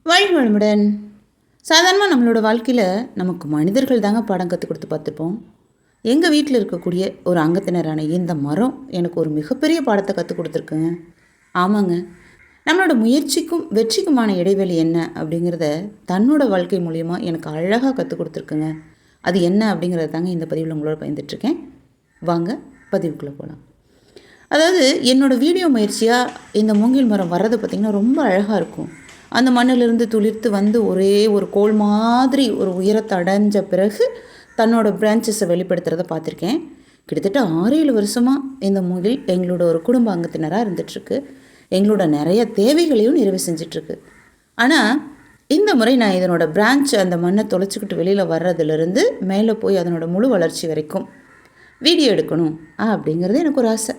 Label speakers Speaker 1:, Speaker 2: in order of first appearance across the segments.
Speaker 1: வாழ்க வளமுடன். சாதாரணமாக நம்மளோட வாழ்க்கையில் நமக்கு மனிதர்கள் தாங்க பாடம் கற்றுக் கொடுத்து பார்த்துருப்போம். எங்கள் வீட்டில் இருக்கக்கூடிய ஒரு அங்கத்தினரான இந்த மரம் எனக்கு ஒரு மிகப்பெரிய பாடத்தை கற்றுக் கொடுத்துருக்குங்க. ஆமாங்க, நம்மளோட முயற்சிக்கும் வெற்றிக்குமான இடைவெளி என்ன அப்படிங்கிறத தன்னோட வாழ்க்கை மூலிமா எனக்கு அழகாக கற்றுக் கொடுத்துருக்குங்க. அது என்ன அப்படிங்கிறத தாங்க இந்த பதிவில் உங்களோட பயந்துட்டுருக்கேன். வாங்க பதிவுக்குள்ளே போகலாம். அதாவது என்னோடய வீடியோ முயற்சியாக இந்த மூங்கில் மரம் வர்றது பார்த்திங்கன்னா ரொம்ப அழகாக இருக்கும். அந்த மண்ணிலிருந்து துளிர்த்து வந்து ஒரே ஒரு கோல் மாதிரி ஒரு உயரத்தை அடைஞ்ச பிறகு தன்னோட பிரான்ச்சஸை வெளிப்படுத்துகிறத பார்த்துருக்கேன். கிட்டத்தட்ட 6-7 வருஷமாக இந்த மூங்கில் எங்களோட ஒரு குடும்ப அங்கத்தினராக இருந்துகிட்ருக்கு. எங்களோட நிறைய தேவைகளையும் நிறைவு செஞ்சிட்ருக்கு. ஆனால் இந்த முறை நான் இதனோட பிரான்ச் அந்த மண்ணை தொலைச்சிக்கிட்டு வெளியில் வர்றதுலேருந்து மேலே போய் அதனோட முழு வளர்ச்சி வரைக்கும் வீடியோ எடுக்கணும் அப்படிங்கிறது எனக்கு ஒரு ஆசை.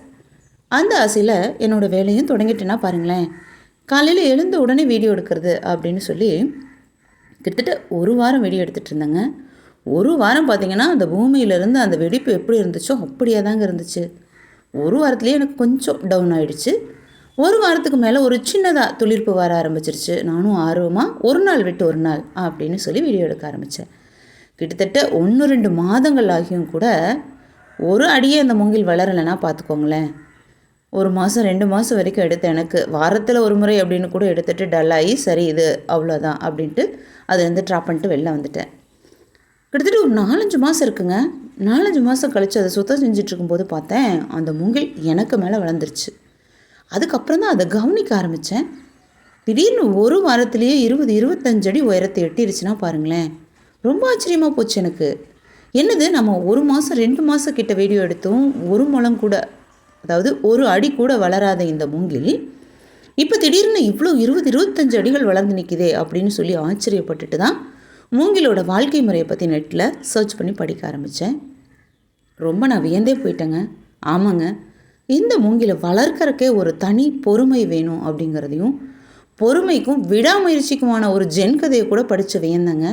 Speaker 1: அந்த ஆசையில் என்னோடய வேலையும் தொடங்கிட்டேன்னா பாருங்களேன். காலையில் எழுந்த உடனே வீடியோ எடுக்கிறது அப்படின்னு சொல்லி கிட்டத்தட்ட ஒரு வாரம் வீடியோ எடுத்துகிட்டு இருந்தேங்க. ஒரு வாரம் பார்த்திங்கன்னா அந்த பூமியிலேருந்து அந்த வெடிப்பு எப்படி இருந்துச்சோ அப்படியே தாங்க இருந்துச்சு. ஒரு வாரத்துலேயே எனக்கு கொஞ்சம் டவுன் ஆகிடுச்சு. ஒரு வாரத்துக்கு மேலே ஒரு சின்னதாக துளிர்ப்பு வர ஆரம்பிச்சிருச்சு. நானும் ஆர்வமாக ஒரு நாள் விட்டு ஒரு நாள் அப்படின்னு சொல்லி வீடியோ எடுக்க ஆரம்பித்தேன். கிட்டத்தட்ட 1-2 மாதங்கள் ஆகியும் கூட ஒரு அடியே அந்த மூங்கில் வளரலைன்னா பார்த்துக்கோங்களேன். 1 மாதம் 2 மாதம் வரைக்கும் எடுத்த எனக்கு வாரத்தில் ஒரு முறை அப்படின்னு கூட எடுத்துகிட்டு டல்லாகி சரி இது அவ்வளோதான் அப்படின்ட்டு அதுலேருந்து ட்ராப் பண்ணிட்டு வெளில வந்துட்டேன். கிட்டத்தட்ட ஒரு 4-5 மாதம் இருக்குங்க. 4-5 மாதம் கழித்து அதை சுத்தம் செஞ்சிட்ருக்கும்போது பார்த்தேன் அந்த மூங்கில் எனக்கு மேலே வளர்ந்துருச்சு. அதுக்கப்புறம் தான் அதை கவனிக்க ஆரம்பித்தேன். திடீர்னு ஒரு வாரத்துலேயே 20-25 அடி உயரத்தை எட்டிருச்சுன்னா பாருங்களேன். ரொம்ப ஆச்சரியமாக போச்சு எனக்கு. என்னது நம்ம 1 மாதம் 2 மாதம் கிட்ட வீடியோ எடுத்தோம், ஒரு முழம் கூட அதாவது ஒரு அடி கூட வளராத இந்த மூங்கில் இப்போ திடீர்னு இவ்வளோ 20-25 அடிகள் வளர்ந்து நிற்குதே அப்படின்னு சொல்லி ஆச்சரியப்பட்டுட்டு தான் மூங்கிலோட வாழ்க்கை முறையை பற்றி நெட்டில் சர்ச் பண்ணி படிக்க ஆரம்பித்தேன். ரொம்ப நான் வியந்தே போயிட்டேங்க. ஆமாங்க, இந்த மூங்கிலை வளர்க்கறக்கே ஒரு தனி பொறுமை வேணும் அப்படிங்கிறதையும் பொறுமைக்கும் விடாமுயற்சிக்குமான ஒரு ஜென் கதையை கூட படித்து வியந்தேங்க.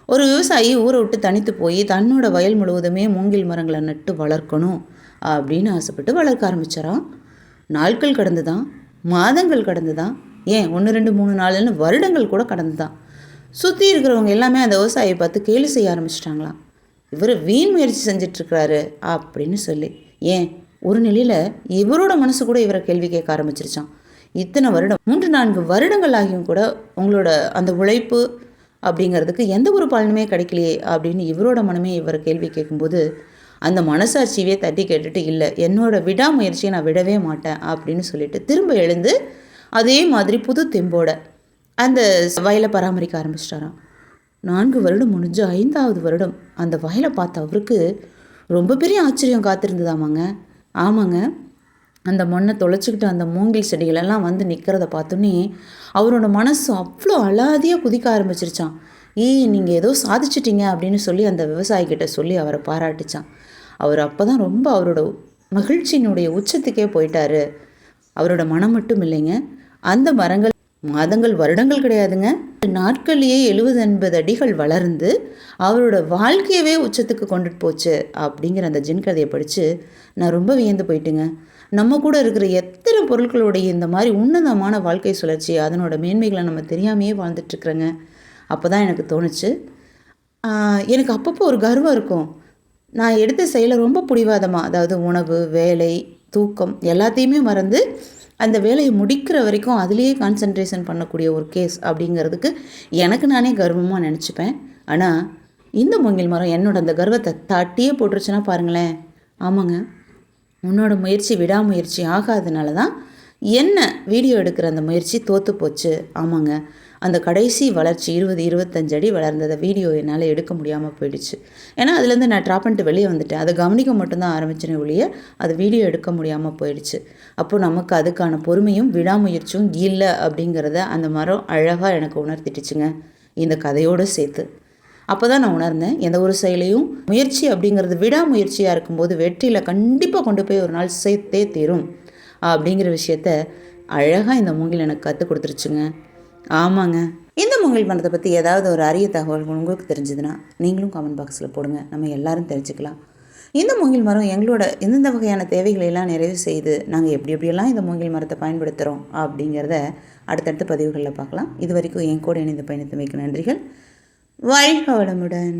Speaker 1: ஒரு விவசாயி ஊரை விட்டு தனித்து போய் தன்னோட வயல் முழுவதுமே மூங்கில் மரங்களை நட்டு வளர்க்கணும் அப்படின்னு ஆசைப்பட்டு வளர்க்க ஆரம்பிச்சாராம். நாட்கள் கடந்து தான், மாதங்கள் கடந்து தான், ஏன் 1-2-3 நாள்னு வருடங்கள் கூட கடந்து தான் சுற்றி இருக்கிறவங்க எல்லாமே அந்த விவசாயியை பார்த்து கேலி செய்ய ஆரம்பிச்சிட்டாங்களாம். இவர் வீண் முயற்சி செஞ்சிட்ருக்கிறாரு அப்படின்னு சொல்லி. ஏன் ஒரு நிலையில் இவரோட மனசு கூட இவரை கேள்வி கேட்க ஆரம்பிச்சிருச்சான். இத்தனை வருடம் 3-4 வருடங்கள் ஆகியும் கூட உங்களோட அந்த உழைப்பு அப்படிங்கிறதுக்கு எந்த ஒரு பலனுமே கிடைக்கலையே அப்படின்னு இவரோட மனமே இவரை கேள்வி கேட்கும்போது அந்த மனசாட்சியவே தட்டி கேட்டுட்டு இல்லை என்னோடய விடாமுயற்சியை நான் விடவே மாட்டேன் அப்படின்னு சொல்லிட்டு திரும்ப எழுந்து அதே மாதிரி புது தெம்போட அந்த வயலை பராமரிக்க ஆரம்பிச்சிட்டாராம். 4 வருடம் முடிஞ்சு 5வது வருடம் அந்த வயலை பார்த்த அவருக்கு ரொம்ப பெரிய ஆச்சரியம் காத்திருந்ததாமாங்க. ஆமாங்க, அந்த மண்ணை தொலைச்சிக்கிட்டு அந்த மூங்கில் செடிகளெல்லாம் வந்து நிற்கிறத பார்த்தோன்னே அவரோட மனசு அவ்வளோ அலாதியாக குதிக்க ஆரம்பிச்சிருச்சான். நீங்கள் ஏதோ சாதிச்சிட்டிங்க அப்படின்னு சொல்லி அந்த விவசாயிக்கிட்ட சொல்லி அவரை பாராட்டிச்சான். அவர் அப்போ தான் ரொம்ப அவரோட மகிழ்ச்சியினுடைய உச்சத்துக்கே போயிட்டாரு. அவரோட மனம் மட்டும் இல்லைங்க, அந்த மரங்கள் மாதங்கள் வருடங்கள் கிடையாதுங்க, நாட்கள்லேயே 70-80 அடிகள் வளர்ந்து அவரோட வாழ்க்கையவே உச்சத்துக்கு கொண்டுட்டு போச்சு அப்படிங்கிற அந்த ஜென் கதையை படித்து நான் ரொம்ப வியந்து போயிட்டுங்க. நம்ம கூட இருக்கிற எத்தனை பொருட்களுடைய இந்த மாதிரி உன்னதமான வாழ்க்கை சுழற்சி அதனோட மேன்மைகளை நம்ம தெரியாமையே வாழ்ந்துட்டுருக்குறேங்க. அப்போ தான் எனக்கு தோணுச்சு. எனக்கு அப்பப்போ ஒரு கர்வம் இருக்கும். நான் எடுத்த செயலை ரொம்ப பிடிவாதமாக, அதாவது உணவு, வேலை, தூக்கம் எல்லாத்தையுமே மறந்து அந்த வேலையை முடிக்கிற வரைக்கும் அதுலேயே கான்சன்ட்ரேஷன் பண்ணக்கூடிய ஒரு கேஸ் அப்படிங்கிறதுக்கு எனக்கு நானே கர்வமாக நினச்சிப்பேன். ஆனால் இந்த மூங்கில் மரம் என்னோட அந்த கர்வத்தை தட்டியே போட்டுருச்சுன்னா பாருங்களேன். ஆமாங்க, உன்னோட முயற்சி விடாமுயற்சி ஆகாதனால தான் என்ன வீடியோ எடுக்கிற அந்த முயற்சி தோற்று போச்சு. ஆமாங்க, அந்த கடைசி வளர்ச்சி 20-25 அடி வளர்ந்ததை வீடியோ என்னால் எடுக்க முடியாமல் போயிடுச்சு. ஏன்னா அதுலேருந்து நான் ட்ராப் பண்ணிட்டு வெளியே வந்துட்டேன். அதை கவனிக்க மட்டும்தான் ஆரம்பிச்சேனே ஒழிய அது வீடியோ எடுக்க முடியாமல் போயிடுச்சு. அப்போது நமக்கு அதுக்கான பொறுமையும் விடாமுயற்சியும் இல்லை அப்படிங்கிறத அந்த மரம் அழகாக எனக்கு உணர்த்திட்டுச்சுங்க, இந்த கதையோடு சேர்த்து. அப்போ தான் நான் உணர்ந்தேன், எந்த ஒரு செயலையும் முயற்சி அப்படிங்கிறது விடாமுயற்சியாக இருக்கும்போது வெற்றியில் கண்டிப்பாக கொண்டு போய் ஒரு நாள் சேர்த்தே தீரும் அப்படிங்கிற விஷயத்த அழகாக இந்த மூங்கில் எனக்கு கற்றுக் கொடுத்துருச்சுங்க. ஆமாங்க, இந்த மூங்கில் மரத்தை பற்றி ஏதாவது ஒரு அரிய தகவல் உங்களுக்கு தெரிஞ்சதுன்னா நீங்களும் கமெண்ட் பாக்ஸில் போடுங்க, நம்ம எல்லாரும் தெரிஞ்சுக்கலாம். இந்த மூங்கில் மரம் எங்களோட எந்தெந்த வகையான தேவைகளையெல்லாம் நிறைவு செய்து நாங்கள் எப்படியெல்லாம் இந்த மூங்கில் மரத்தை பயன்படுத்துகிறோம் அப்படிங்கிறத அடுத்தடுத்த பதிவுகளில் பார்க்கலாம். இது வரைக்கும் என் கூட இணைந்த பயணத்தை மிக்க நன்றிகள். வாழ்க வளமுடன்.